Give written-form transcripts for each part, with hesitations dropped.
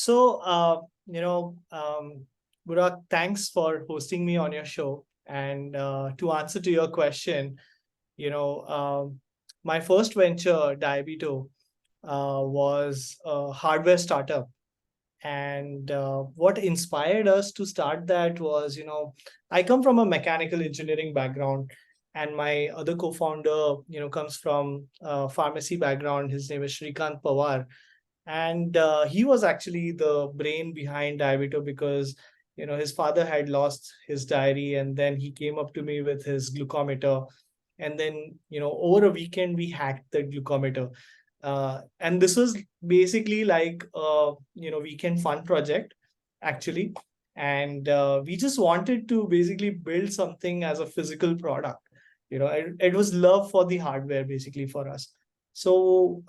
So, Burak, thanks for hosting me on your show. And to answer to your question, you know, my first venture, Diabeto, was a hardware startup. And what inspired us to start that was, I come from a mechanical engineering background, and my other co-founder, comes from a pharmacy background. His name is Shrikant Pawar, and he was actually the brain behind Diabeto because his father had lost his diary, and then he came up to me with his glucometer, and then over a weekend we hacked the glucometer, and this was basically like weekend fun project actually, and we just wanted to basically build something as a physical product. It was love for the hardware basically for us. So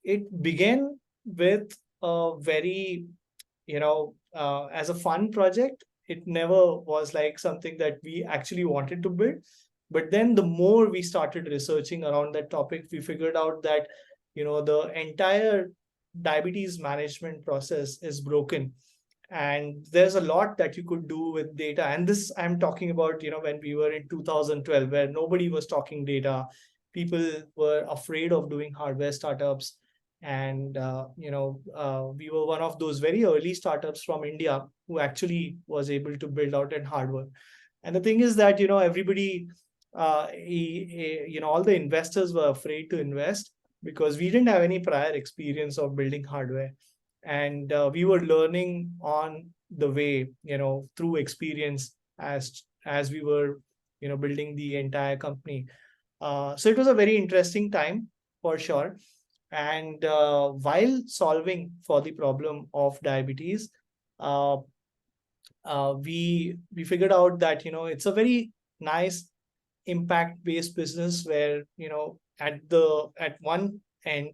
it began with a very as a fun project. It never was like something that we actually wanted to build, but then the more we started researching around that topic, we figured out that the entire diabetes management process is broken, and there's a lot that you could do with data. And this I'm talking about when we were in 2012, where nobody was talking data. People were afraid of doing hardware startups, and we were one of those very early startups from India who actually was able to build out in hardware. And the thing is that everybody, all the investors were afraid to invest because we didn't have any prior experience of building hardware, and we were learning on the way, through experience as we were building the entire company. So it was a very interesting time for sure. And while solving for the problem of diabetes, uh, we figured out that it's a very nice impact based business where at one end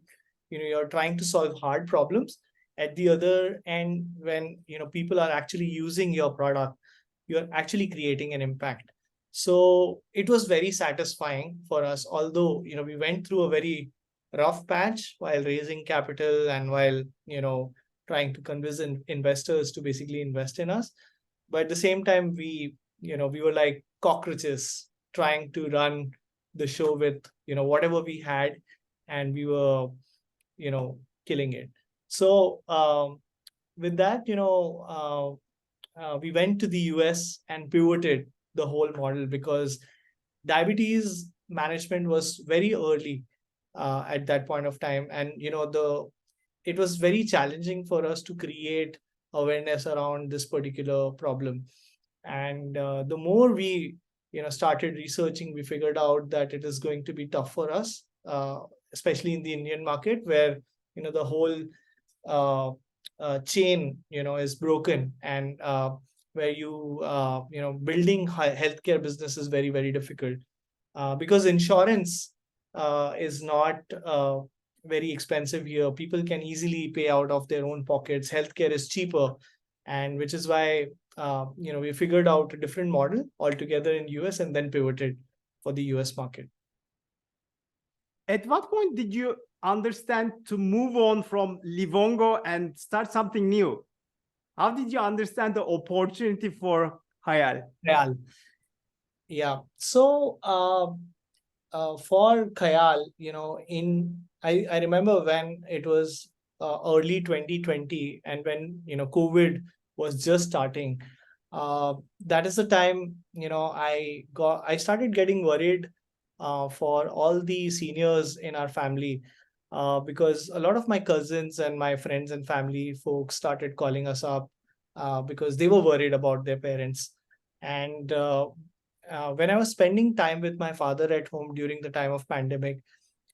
you're trying to solve hard problems. At the other end, when people are actually using your product, you're actually creating an impact. So it was very satisfying for us, although we went through a very rough patch while raising capital and while trying to convince investors to basically invest in us. But at the same time, we were like cockroaches trying to run the show with whatever we had, and we were killing it. So with that, we went to the US and pivoted the whole model because diabetes management was very early at that point of time, and the it was very challenging for us to create awareness around this particular problem. And the more we started researching, we figured out that it is going to be tough for us, especially in the Indian market, where the whole uh, chain is broken, and where building healthcare business is very, very difficult, because insurance is not very expensive here. People can easily pay out of their own pockets. Healthcare is cheaper, and which is why we figured out a different model altogether in US and then pivoted for the US market. At what point did you understand to move on from Livongo and start something new? How did you understand the opportunity for Khyaal? Khyaal. Yeah. So for Khyaal, I remember when it was early 2020, and when COVID was just starting. That is the time I started getting worried for all the seniors in our family, because a lot of my cousins and my friends and family folks started calling us up because they were worried about their parents. And when I was spending time with my father at home during the time of pandemic,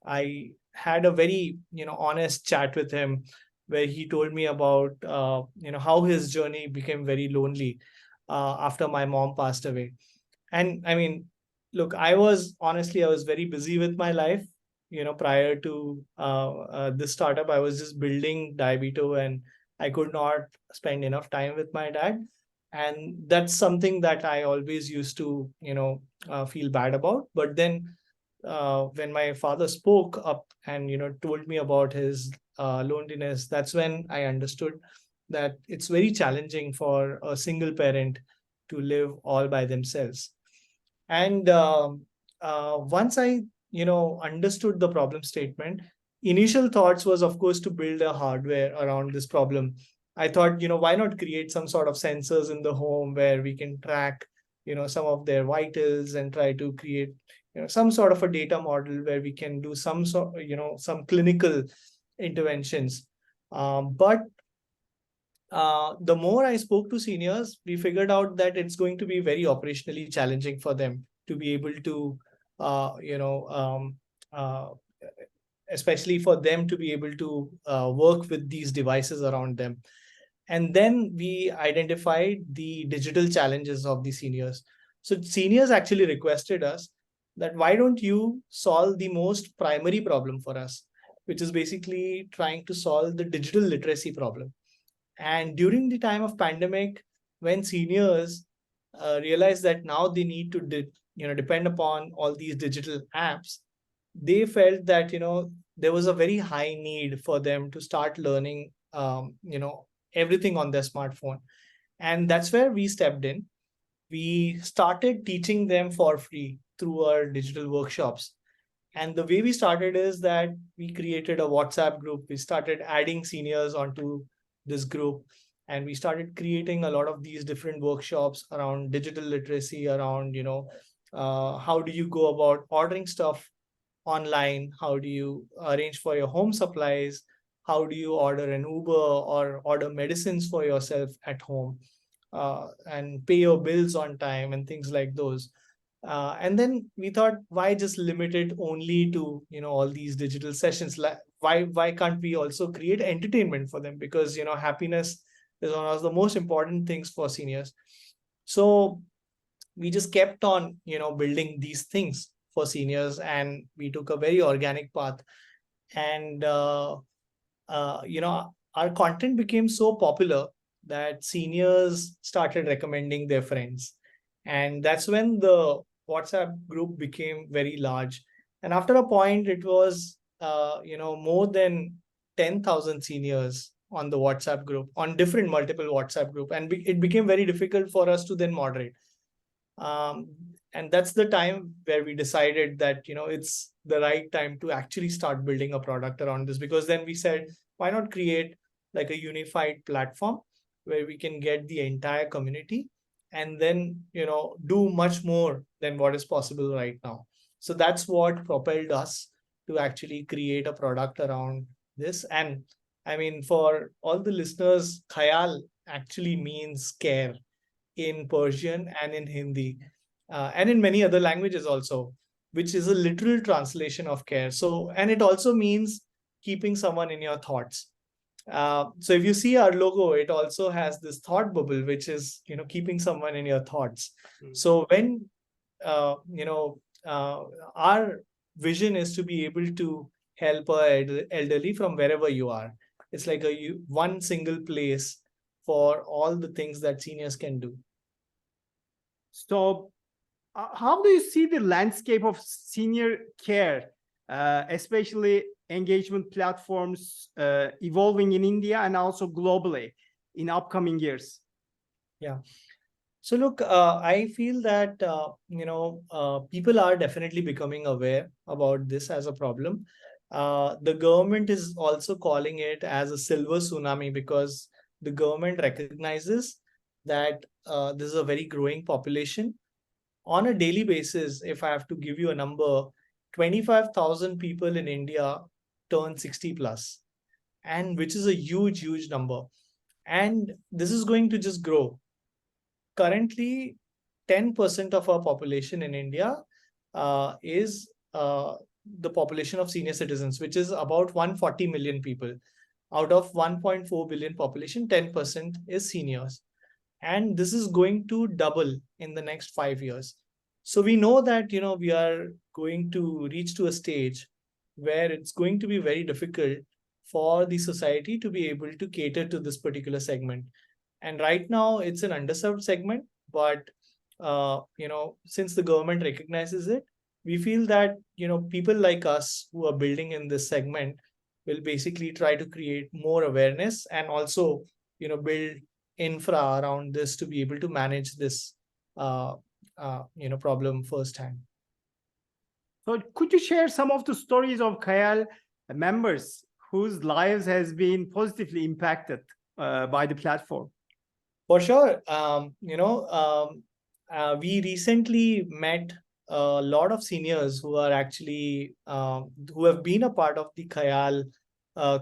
I had a very honest chat with him, where he told me about how his journey became very lonely after my mom passed away. And I mean, look, I was very busy with my life. Prior to this startup, I was just building Diabeto, and I could not spend enough time with my dad. And that's something that I always used to feel bad about. But then when my father spoke up and told me about his loneliness, that's when I understood. that it's very challenging for a single parent to live all by themselves. And once I, understood the problem statement, initial thoughts was, of course, to build a hardware around this problem. I thought, why not create some sort of sensors in the home where we can track, some of their vitals and try to create, some sort of a data model where we can do some sort, some clinical interventions. But the more I spoke to seniors, we figured out that it's going to be very operationally challenging for them to be able to, uh, you know, um, uh, especially for them to be able to work with these devices around them. And then we identified the digital challenges of the seniors. So seniors actually requested us that why don't you solve the most primary problem for us, which is basically trying to solve the digital literacy problem. And during the time of pandemic, when seniors realized that now they need to depend upon all these digital apps, they felt that there was a very high need for them to start learning everything on their smartphone. And that's where we stepped in. We started teaching them for free through our digital workshops. And the way we started is that we created a WhatsApp group. We started adding seniors onto this group, and we started creating a lot of these different workshops around digital literacy, around how do you go about ordering stuff online, how do you arrange for your home supplies, how do you order an Uber or order medicines for yourself at home, and pay your bills on time and things like those. And then we thought, why just limit it only to all these digital sessions? Why can't we also create entertainment for them? Because happiness is one of the most important things for seniors. So we just kept on building these things for seniors, and we took a very organic path. And our content became so popular that seniors started recommending their friends, and that's when the WhatsApp group became very large. And after a point, it was more than 10,000 seniors on the WhatsApp group, on different multiple WhatsApp group, and it became very difficult for us to then moderate. um, and that's the time where we decided that it's the right time to actually start building a product around this, because then we said, why not create like a unified platform where we can get the entire community and then do much more than what is possible right now. So that's what propelled us to actually create a product around this. And I mean, for all the listeners, Khyaal actually means care in Persian and in Hindi, and in many other languages also, which is a literal translation of care. So, and it also means keeping someone in your thoughts. So if you see our logo, it also has this thought bubble, which is keeping someone in your thoughts. So when our vision is to be able to help a elderly from wherever you are. It's like one single place for all the things that seniors can do. So, how do you see the landscape of senior care, especially engagement platforms, evolving in India and also globally in upcoming years? Yeah. So look, I feel that people are definitely becoming aware about this as a problem. The government is also calling it as a silver tsunami, because the government recognizes that this is a very growing population. On a daily basis, if I have to give you a number, 25,000 people in India turn 60 plus, and which is a huge, huge number. And this is going to just grow. Currently, 10% of our population in India is the population of senior citizens, which is about 140 million people. Out of 1.4 billion population, 10% is seniors. And this is going to double in the next 5 years. So we know that we are going to reach to a stage where it's going to be very difficult for the society to be able to cater to this particular segment. And right now it's an underserved segment, but since the government recognizes it, we feel that people like us who are building in this segment will basically try to create more awareness, and also build infra around this to be able to manage this problem firsthand. So could you share some of the stories of Khyaal members whose lives has been positively impacted by the platform? For sure. We recently met a lot of seniors who are actually who have been a part of the Khayal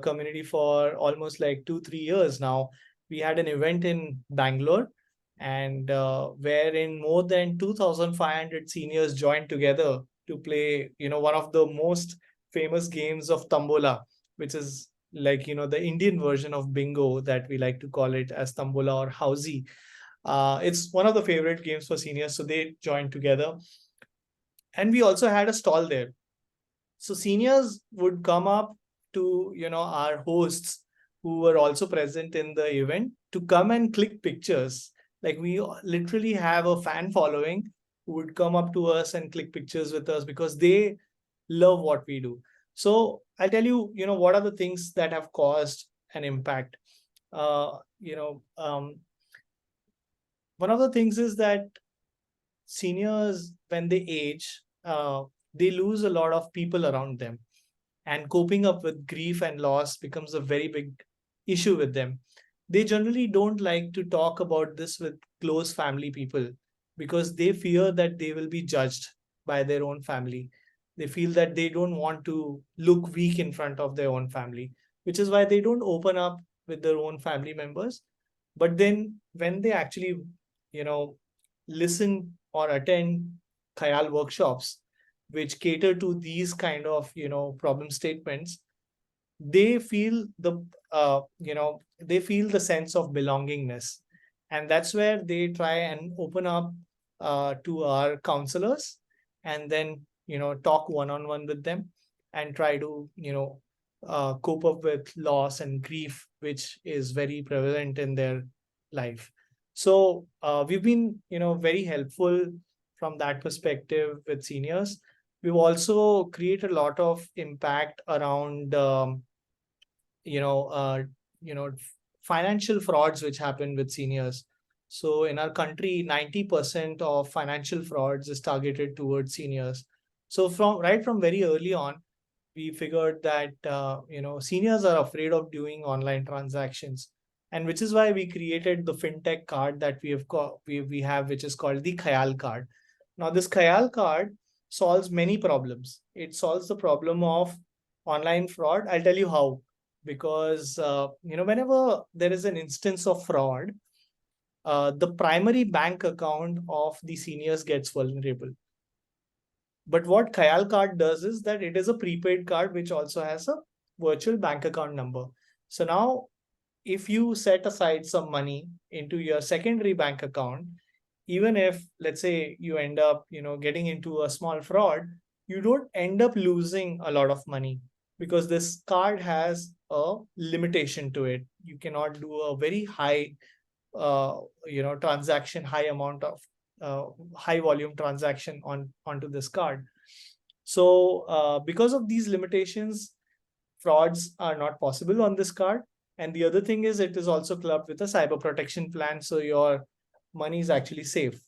community for almost like 2-3 years now. We had an event in Bangalore, and wherein more than 2,500 seniors joined together to play, one of the most famous games of Tambola, which is like, the Indian version of bingo that we like to call it as Tambola or Housey. It's one of the favorite games for seniors, so they joined together. And we also had a stall there. So seniors would come up to, our hosts who were also present in the event to come and click pictures. Like we literally have a fan following who would come up to us and click pictures with us because they love what we do. So I'll tell you, what are the things that have caused an impact. Uh, you know, um, One of the things is that seniors, when they age, they lose a lot of people around them, and coping up with grief and loss becomes a very big issue with them. They generally don't like to talk about this with close family people because they fear that they will be judged by their own family. They feel that they don't want to look weak in front of their own family, which is why they don't open up with their own family members. But then when they actually, you know, listen or attend Khayal workshops, which cater to these kind of, problem statements, they feel they feel the sense of belongingness, and that's where they try and open up to our counselors, and then talk one on one with them and try to cope up with loss and grief, which is very prevalent in their life. So we've been very helpful from that perspective with seniors. We've also created a lot of impact around you know uh, you know financial frauds which happen with seniors. So in our country, 90% of financial frauds is targeted towards seniors. So from very early on, we figured that seniors are afraid of doing online transactions, and which is why we created the fintech card that we have, which is called the Khayal card. Now this Khayal card solves many problems. It solves the problem of online fraud. I'll tell you how. Because whenever there is an instance of fraud, the primary bank account of the seniors gets vulnerable. But what Khayal card does is that it is a prepaid card which also has a virtual bank account number. So now, if you set aside some money into your secondary bank account, even if, let's say, you end up getting into a small fraud, you don't end up losing a lot of money, because this card has a limitation to it. You cannot do a very high transaction, high amount of high volume transaction onto this card. So because of these limitations, frauds are not possible on this card. And the other thing is, it is also clubbed with a cyber protection plan, so your money is actually safe.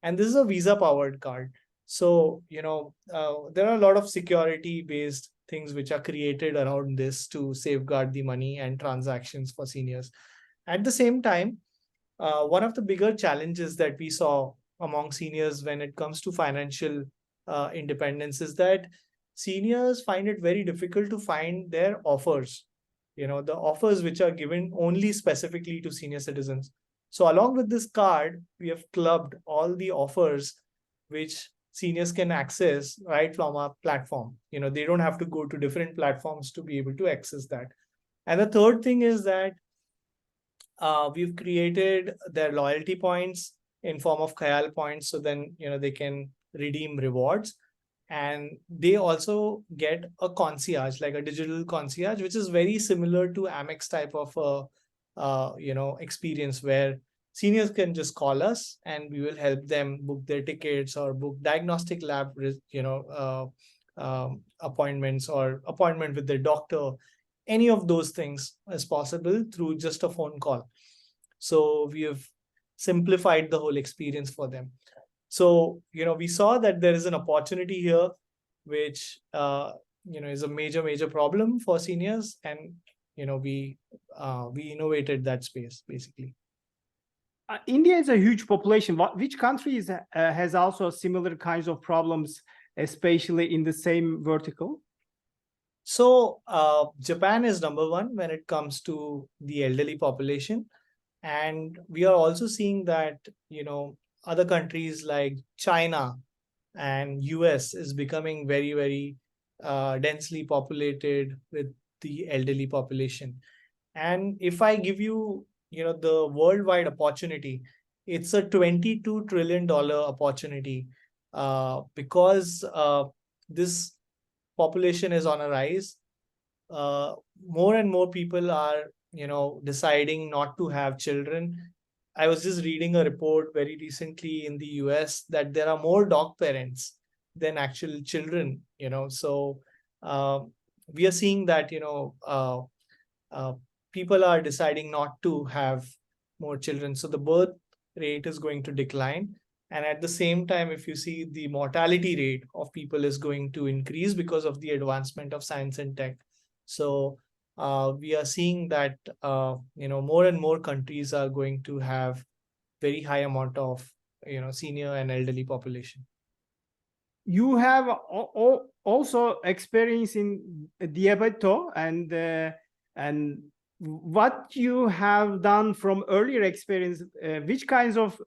And this is a Visa powered card. So there are a lot of security based things which are created around this to safeguard the money and transactions for seniors. At the same time, one of the bigger challenges that we saw among seniors when it comes to financial independence is that seniors find it very difficult to find their offers, the offers which are given only specifically to senior citizens. So along with this card, we have clubbed all the offers which seniors can access right from our platform. They don't have to go to different platforms to be able to access that. And the third thing is that we've created their loyalty points in form of Khayal points, so then they can redeem rewards, and they also get a concierge, like a digital concierge, which is very similar to Amex type of experience, where seniors can just call us and we will help them book their tickets or book diagnostic lab appointments or appointment with their doctor. Any of those things is possible through just a phone call. So we have simplified the whole experience for them. So, we saw that there is an opportunity here, which, is a major problem for seniors. And, we innovated that space basically. India is a huge population. Which countries has also similar kinds of problems, especially in the same vertical? So Japan is number one when it comes to the elderly population. And we are also seeing that, other countries like China and US is becoming very densely populated with the elderly population. And if I give you, the worldwide opportunity, it's a $22 trillion opportunity, because this population is on a rise. More and more people are, deciding not to have children. I was just reading a report very recently in the US that there are more dog parents than actual children. So uh, we are seeing that, uh, people are deciding not to have more children. So the birth rate is going to decline. And at the same time, if you see, the mortality rate of people is going to increase because of the advancement of science and tech. So we are seeing that, more and more countries are going to have very high amount of, senior and elderly population. You have also experience in Diabeto, and what you have done from earlier experience, which kinds of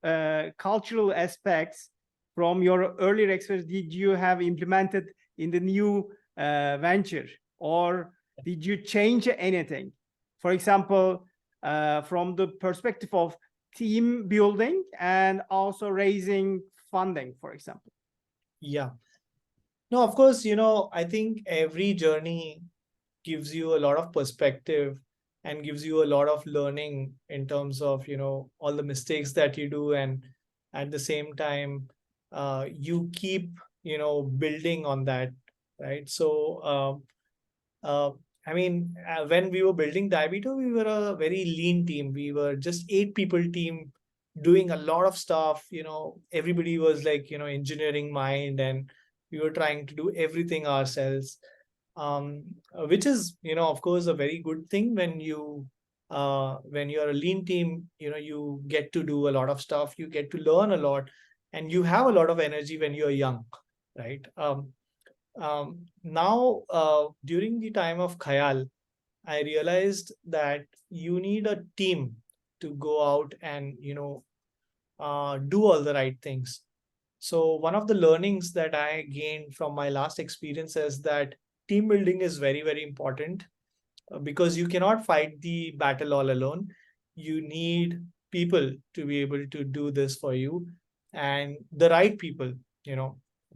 cultural aspects from your earlier experience did you have implemented in the new venture, or did you change anything? For example, from the perspective of team building and also raising funding, for example. Yeah. No, of course, I think every journey gives you a lot of perspective and gives you a lot of learning in terms of, all the mistakes that you do. And at the same time, you keep, building on that, right? So, I mean, when we were building Diabeto, we were a very lean team. We were just 8 people team doing a lot of stuff. Everybody was like, engineering mind, and we were trying to do everything ourselves. Which is, of course, a very good thing when you're a lean team. You get to do a lot of stuff, you get to learn a lot, and you have a lot of energy when you're young, right? Now, during the time of Khyaal, I realized that you need a team to go out and, do all the right things. So one of the learnings that I gained from my last experience is that team building is very important, because you cannot fight the battle all alone. You need people to be able to do this for you, and the right people,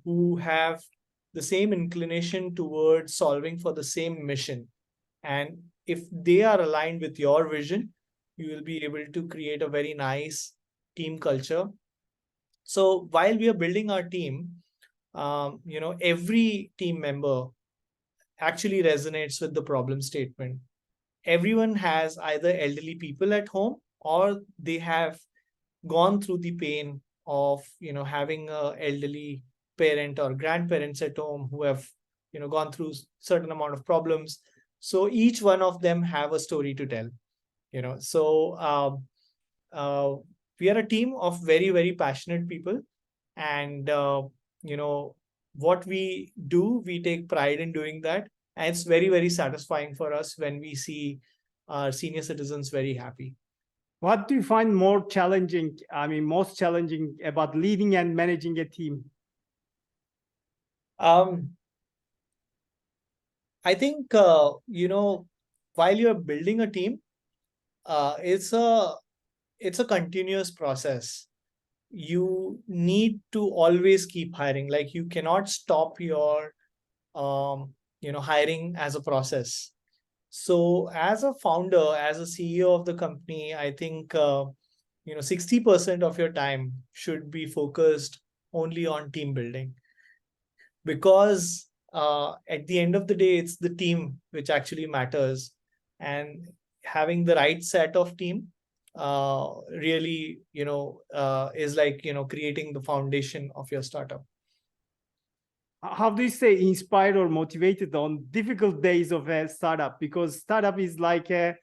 who have the same inclination towards solving for the same mission. And if they are aligned with your vision, you will be able to create a very nice team culture. So while we are building our team, every team member actually resonates with the problem statement. Everyone has either elderly people at home, or they have gone through the pain of, having a elderly parent or grandparents at home who have, gone through certain amount of problems. So each one of them have a story to tell. So uh, we are a team of very passionate people. And what we do, we take pride in doing that. And it's very satisfying for us when we see our senior citizens very happy. What do you find more challenging, I mean, most challenging about leading and managing a team? I think, while you're building a team, it's a continuous process. You need to always keep hiring. Like, you cannot stop your hiring as a process. So as a founder, as a CEO of the company, I think 60% of your time should be focused only on team building, because at the end of the day, it's the team which actually matters. And having the right set of team really, is like, creating the foundation of your startup. How do you say inspired or motivated on difficult days of a startup? Because startup is like a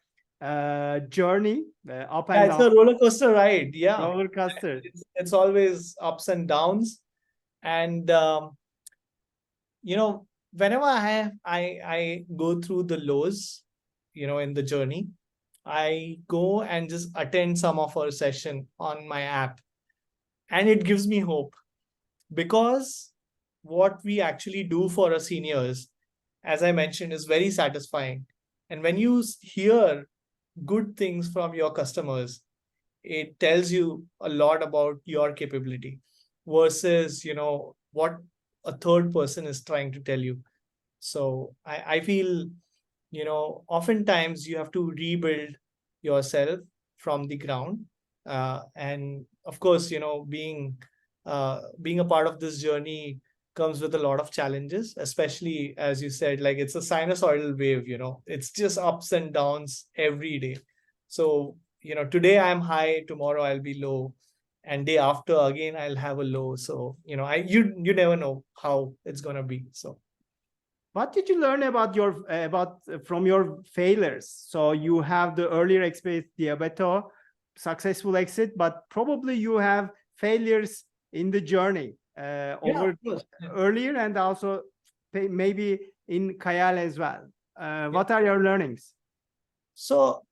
journey, up Yeah, and it's down, a roller coaster ride. Yeah, roller coaster. it's always ups and downs. And whenever I go through the lows, in the journey, I go and just attend some of our session on my app, and it gives me hope, because what we actually do for our seniors, as I mentioned, is very satisfying. And when you hear good things from your customers, it tells you a lot about your capability versus, what a third person is trying to tell you. So I feel, oftentimes you have to rebuild yourself from the ground. And of course, being a part of this journey comes with a lot of challenges, especially as you said, like it's a sinusoidal wave, it's just ups and downs every day. So, today I'm high, tomorrow I'll be low, and day after again I'll have a low. So, you never know how it's gonna be. So What did you learn about your from your failures? So you have the earlier experience, Diabeto, successful exit, but probably you have failures in the journey yeah, of over course. earlier, and also maybe in Khyaal as well. Yeah. What are your learnings? So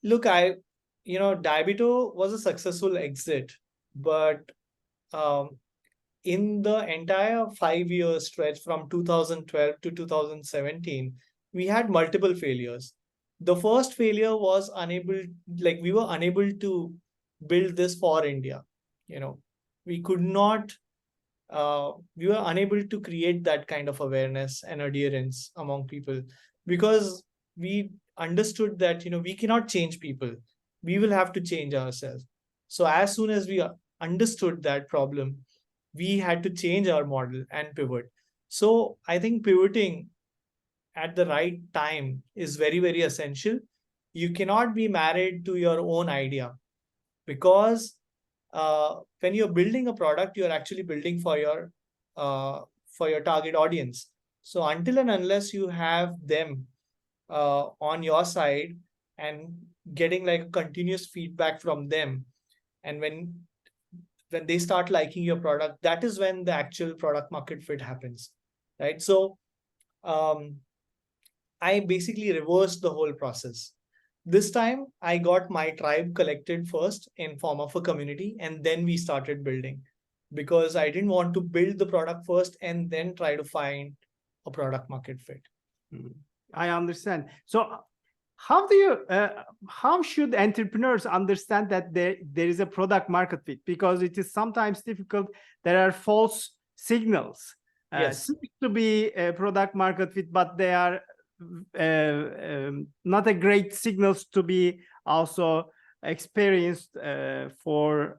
look, Diabeto was a successful exit, but um, in the entire 5 year stretch from 2012 to 2017, we had multiple failures. The first failure was we were unable to build this for India. You know, we could not, we were unable to create that kind of awareness and adherence among people, because we understood that, we cannot change people. We will have to change ourselves. So as soon as we understood that problem, we had to change our model and pivot. So I think pivoting at the right time is very, very essential. You cannot be married to your own idea, because when you're building a product, you're actually building for your target audience. So until and unless you have them on your side and getting like a continuous feedback from them, and when they start liking your product, that is when the actual product market fit happens, right? So um, I basically reversed the whole process. This time I got my tribe collected first in form of a community, and then we started building, because I didn't want to build the product first and then try to find a product market fit. I understand. So how do you how should entrepreneurs understand that there is a product market fit? Because it is sometimes difficult. There are false signals. Yes. Seems to be a product market fit, but they are not a great signals to be also experienced for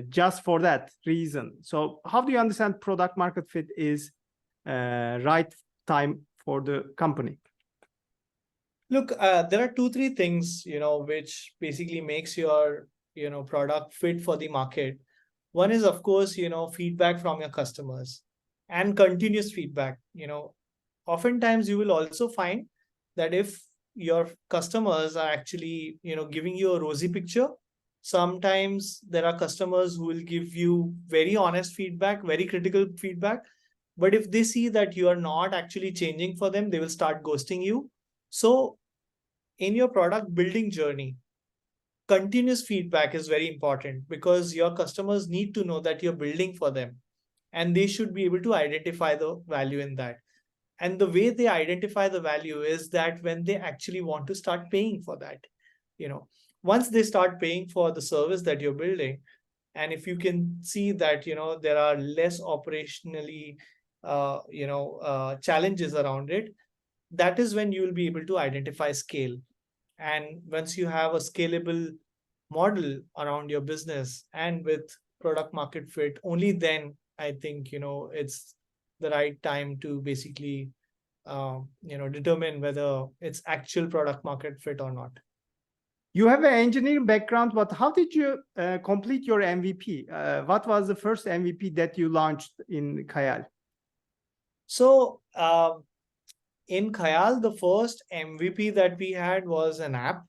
just for that reason. So how do you understand product market fit is right time for the company? Look, there are two, three things, which basically makes your, product fit for the market. One is, of course, feedback from your customers and continuous feedback. Oftentimes you will also find that if your customers are actually, giving you a rosy picture, sometimes there are customers who will give you very honest feedback, very critical feedback. But if they see that you are not actually changing for them, they will start ghosting you. So in your product building journey, continuous feedback is very important, because your customers need to know that you're building for them, and they should be able to identify the value in that. And the way they identify the value is that when they actually want to start paying for that, you know, once they start paying for the service that you're building, and if you can see that, there are less operationally, challenges around it, that is when you will be able to identify scale. And once you have a scalable model around your business and with product market fit, only then I think, it's the right time to basically, determine whether it's actual product market fit or not. You have an engineering background, but how did you complete your MVP? What was the first MVP that you launched in Khyaal? So in Khyaal, the first MVP that we had was an app,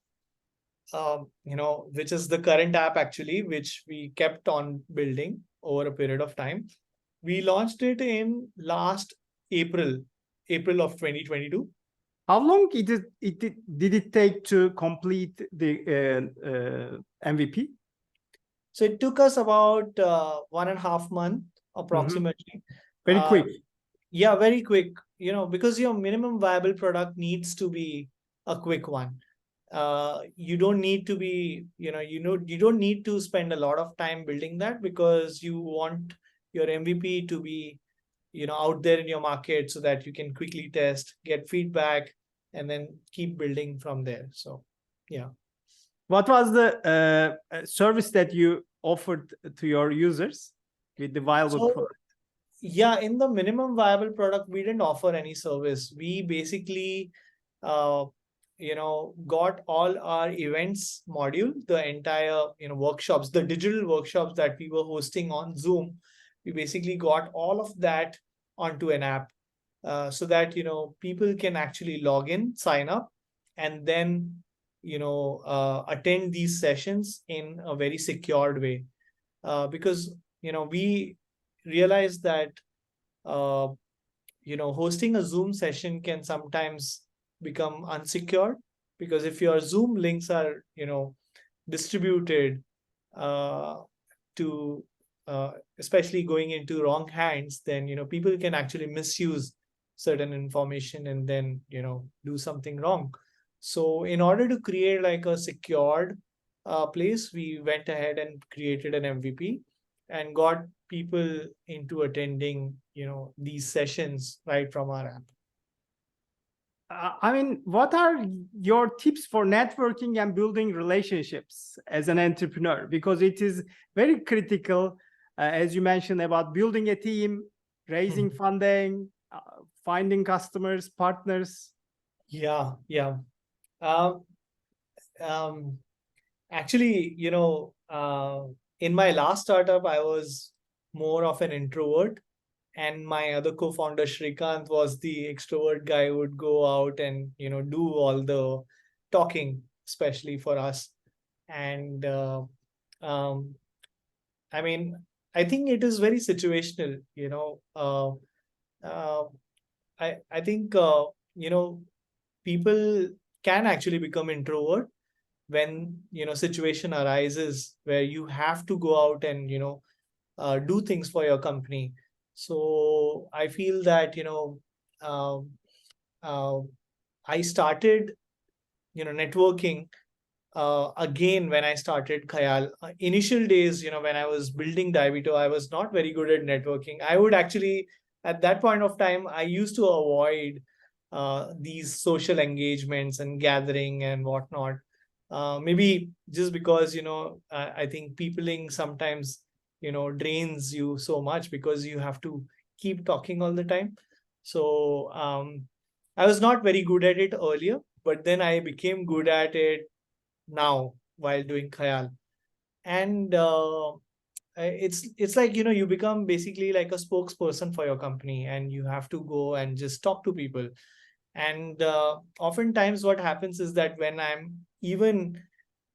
which is the current app actually, which we kept on building over a period of time. We launched it in last April, April of 2022. How long did it take to complete the MVP? So it took us about 1.5 months approximately. Very quick. Yeah, very quick. Because your minimum viable product needs to be a quick one. You don't need to be, you don't need to spend a lot of time building that, because you want your MVP to be, out there in your market so that you can quickly test, get feedback, and then keep building from there. So, yeah. What was the service that you offered to your users with the viable product? Yeah, in the minimum viable product, we didn't offer any service. We basically, got all our events module, the entire, workshops, the digital workshops that we were hosting on Zoom. We basically got all of that onto an app, so that, people can actually log in, sign up, and then, attend these sessions in a very secured way. Because, we realized that, hosting a Zoom session can sometimes become unsecured, because if your Zoom links are, distributed to especially going into wrong hands, then, people can actually misuse certain information and then, do something wrong. So in order to create like a secured place, we went ahead and created an MVP and got people into attending, these sessions right from our app. I mean, what are your tips for networking and building relationships as an entrepreneur? Because it is very critical, as you mentioned, about building a team, raising funding, finding customers, partners. Yeah. Actually, in my last startup, I was more of an introvert, and my other co-founder Shrikant was the extrovert guy who would go out and, do all the talking, especially for us. And I mean, I think it is very situational. I think people can actually become introvert when, situation arises where you have to go out and, do things for your company. So I feel that, um, uh, I started, networking again when I started Khyaal. Initial days, when I was building Diabeto, I was not very good at networking. I would actually, at that point of time, I used to avoid these social engagements and gathering and whatnot. Maybe just because, I think peopling sometimes, drains you so much because you have to keep talking all the time. So I was not very good at it earlier, but then I became good at it now while doing Khyaal. And it's like, you become basically like a spokesperson for your company, and you have to go and just talk to people. And oftentimes what happens is that when I'm even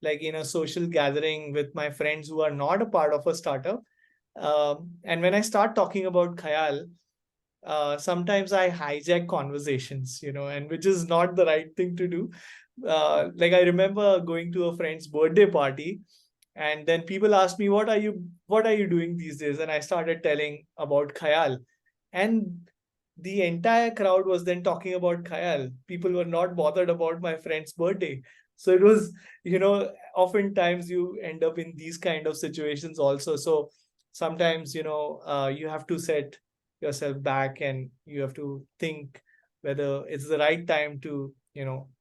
like in a social gathering with my friends who are not a part of a startup, and when I start talking about Khayal, sometimes I hijack conversations, and which is not the right thing to do. Like I remember going to a friend's birthday party, and then people asked me, what are you doing these days? And I started telling about Khayal. And the entire crowd was then talking about Khayal. People were not bothered about my friend's birthday. So it was, oftentimes you end up in these kind of situations also. So sometimes, you have to set yourself back and you have to think whether it's the right time to,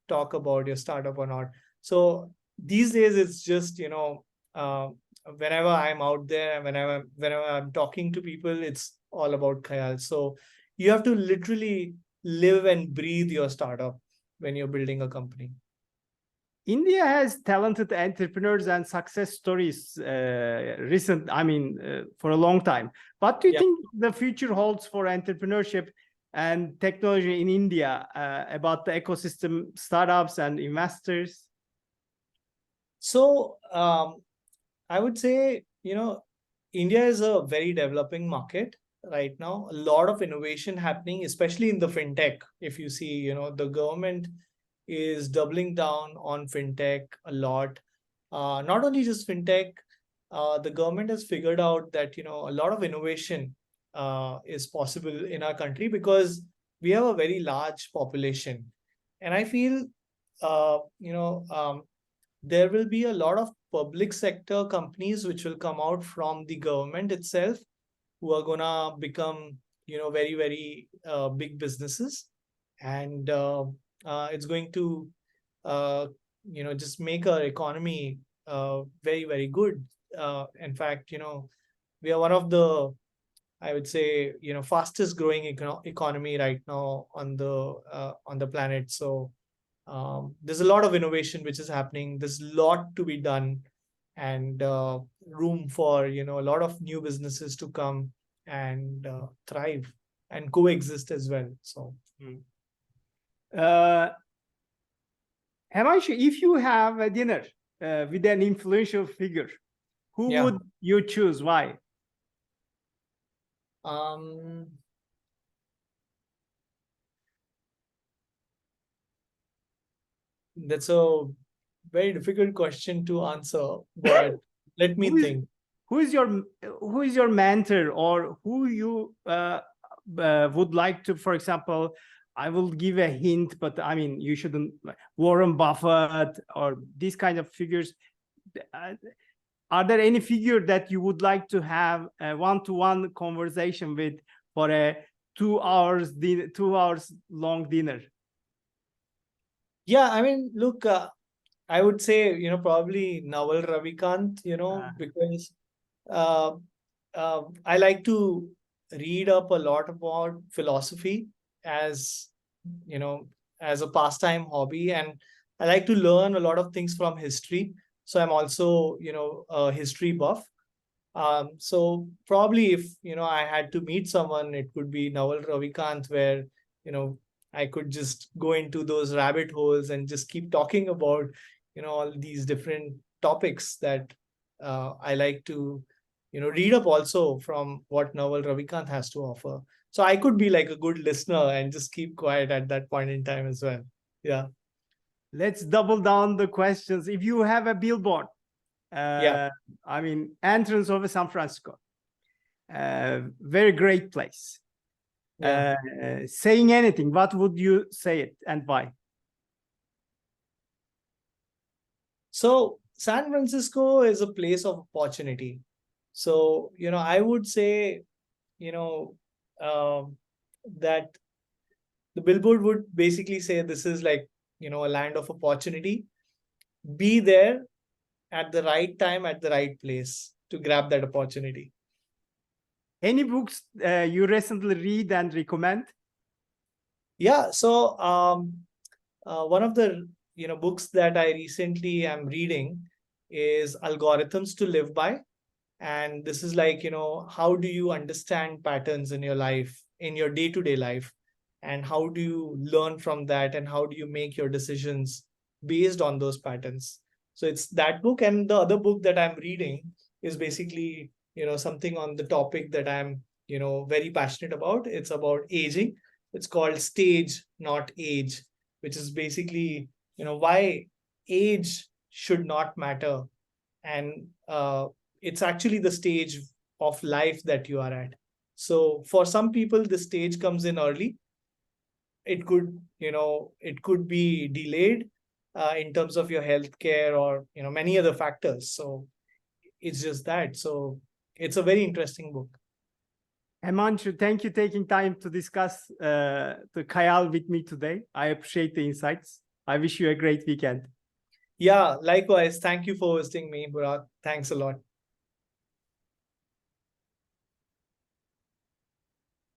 talk about your startup or not. So these days it's just, uh, whenever I'm out there and whenever I'm talking to people, it's all about Khayal. So you have to literally live and breathe your startup when you're building a company. India has talented entrepreneurs and success stories for a long time. What do you Yeah. think the future holds for entrepreneurship and technology in India about the ecosystem, startups and investors? So I would say, India is a very developing market right now. A lot of innovation happening, especially in the fintech. If you see, the government is doubling down on fintech a lot. Not only just fintech, the government has figured out that, a lot of innovation is possible in our country because we have a very large population. And I feel, there will be a lot of public sector companies which will come out from the government itself, who are gonna become, very, very big businesses. And it's going to, uh, just make our economy very, very good. In fact, we are one of the, I would say, fastest growing economy right now on the planet. So there's a lot of innovation which is happening. There's a lot to be done, and room for, a lot of new businesses to come and thrive and coexist as well. So Uh, Hemanshu, if you have a dinner with an influential figure, who yeah. would you choose? Why? um that's a very difficult question to answer, but let me Who is think. who is your who is your mentor, or who you would like to, for example, I will give a hint, but I mean, you shouldn't, Warren Buffett or these kind of figures. Uh, are there any figure that you would like to have a one-to-one conversation with for a 2 hours dinner, 2 hours long dinner? Yeah, I mean, look, I would say, probably Naval Ravikant, because uh, I like to read up a lot about philosophy as, as a pastime hobby, and I like to learn a lot of things from history. So I'm also, a history buff. So probably if, I had to meet someone, it could be Naval Ravikant, where, I could just go into those rabbit holes and just keep talking about, all these different topics that I like to, read up also from what Naval Ravikant has to offer. So I could be like a good listener and just keep quiet at that point in time as well. Yeah. Let's double down the questions. If you have a billboard, Yeah. entrance of San Francisco, very great place. Yeah. Saying anything, what would you say it and why? So San Francisco is a place of opportunity. So, I would say, you know, that the billboard would basically say this is like, a land of opportunity. Be there at the right time, at the right place to grab that opportunity. Any books you recently read and recommend? Yeah. So one of the, books that I recently am reading is Algorithms to Live By. And this is like, how do you understand patterns in your life, in your day-to-day life, and how do you learn from that, and how do you make your decisions based on those patterns? So it's that book. And the other book that I'm reading is basically, something on the topic that I'm, very passionate about. It's about aging. It's called Stage Not Age, which is basically, why age should not matter. And it's actually the stage of life that you are at. So for some people, the stage comes in early. It could be delayed in terms of your healthcare, or many other factors. So it's just that. So it's a very interesting book. Hemanshu, thank you taking time to discuss the Khyaal with me today. I appreciate the insights. I wish you a great weekend. Yeah, likewise. Thank you for hosting me, Burak. Thanks a lot.